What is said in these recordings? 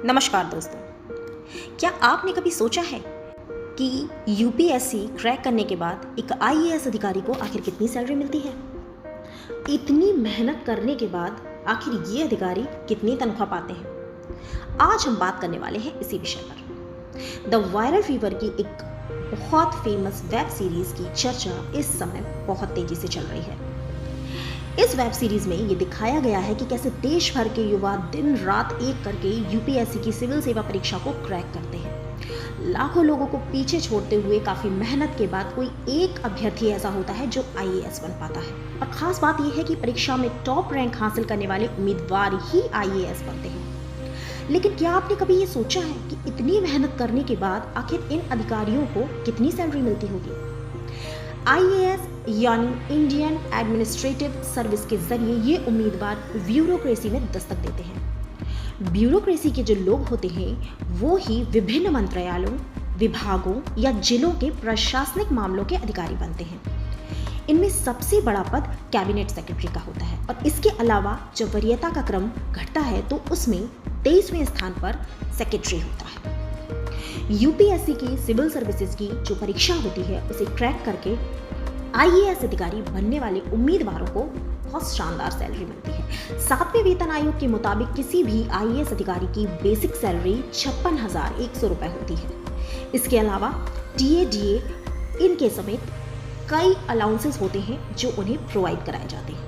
नमस्कार दोस्तों, क्या आपने कभी सोचा है कि यूपीएससी क्रैक करने के बाद एक आईएएस अधिकारी को आखिर कितनी सैलरी मिलती है? इतनी मेहनत करने के बाद आखिर ये अधिकारी कितनी तनख्वाह पाते हैं? आज हम बात करने वाले हैं इसी विषय पर। द वायरल फीवर की एक बहुत फेमस वेब सीरीज की चर्चा इस समय बहुत तेजी से चल रही है। इस वेब सीरीज में ये दिखाया गया है कि कैसे देश भर के युवा दिन रात एक करके यूपीएससी की सिविल सेवा परीक्षा को क्रैक करते हैं। लाखों लोगों को पीछे छोड़ते हुए काफी मेहनत के बाद कोई एक अभ्यर्थी ऐसा होता है जो आईएएस बन पाता है। और खास बात यह है कि परीक्षा में टॉप रैंक हासिल करने वाले उम्मीदवार ही आईएएस बनते हैं। लेकिन क्या आपने कभी ये सोचा है कि इतनी मेहनत करने के बाद आखिर इन अधिकारियों को कितनी सैलरी मिलती होगी? आईएएस यानी इंडियन एडमिनिस्ट्रेटिव सर्विस के जरिए ये उम्मीदवार ब्यूरोक्रेसी में दस्तक देते हैं। ब्यूरोक्रेसी के जो लोग होते हैं वो ही विभिन्न मंत्रालयों, विभागों या जिलों के प्रशासनिक मामलों के अधिकारी बनते हैं। इनमें सबसे बड़ा पद कैबिनेट सेक्रेटरी का होता है और इसके अलावा जब वरीयता का क्रम घटता है तो उसमें 23वें स्थान पर सेक्रेटरी होता है। यूपीएससी की सिविल सर्विसेज की जो परीक्षा होती है उसे क्रैक करके आईएएस अधिकारी बनने वाले उम्मीदवारों को बहुत शानदार सैलरी मिलती है। 7वें वेतन आयोग के मुताबिक किसी भी आईएएस अधिकारी की बेसिक सैलरी 56,100 रुपए होती है। इसके अलावा टीए, डीए इनके समेत कई अलाउंसेस होते हैं जो उन्हें प्रोवाइड कराए जाते हैं।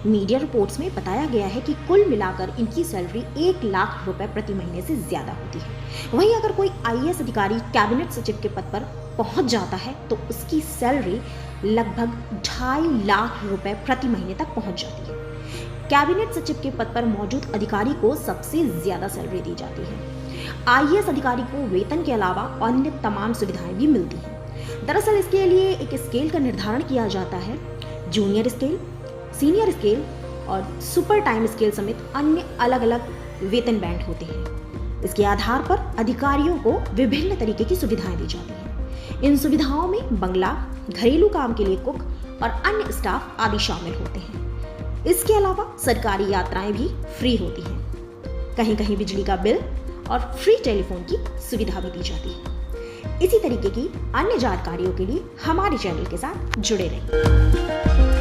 मीडिया रिपोर्ट्स में बताया गया है कि कुल मिलाकर इनकी सैलरी 1 लाख रुपए प्रति महीने से ज्यादा होती है। वहीं अगर कोई आईएएस अधिकारी कैबिनेट सचिव के पद पर पहुंच जाता है तो उसकी सैलरी लगभग 2.5 लाख रुपए प्रति महीने तक पहुंच जाती है। कैबिनेट सचिव के पद पर मौजूद अधिकारी को सबसे ज्यादा सैलरी दी जाती है। आईएएस अधिकारी को वेतन के अलावा अन्य तमाम सुविधाएं भी मिलती हैं। दरअसल इसके लिए एक स्केल का निर्धारण किया जाता है। जूनियर स्केल, सीनियर स्केल और सुपर टाइम स्केल समेत अन्य अलग अलग वेतन बैंड होते हैं। इसके आधार पर अधिकारियों को विभिन्न तरीके की सुविधाएं दी जाती हैं। इन सुविधाओं में बंगला, घरेलू काम के लिए कुक और अन्य स्टाफ आदि शामिल होते हैं। इसके अलावा सरकारी यात्राएं भी फ्री होती हैं। कहीं कहीं बिजली का बिल और फ्री टेलीफोन की सुविधा भी दी जाती है। इसी तरीके की अन्य जानकारियों के लिए हमारे चैनल के साथ जुड़े रहें।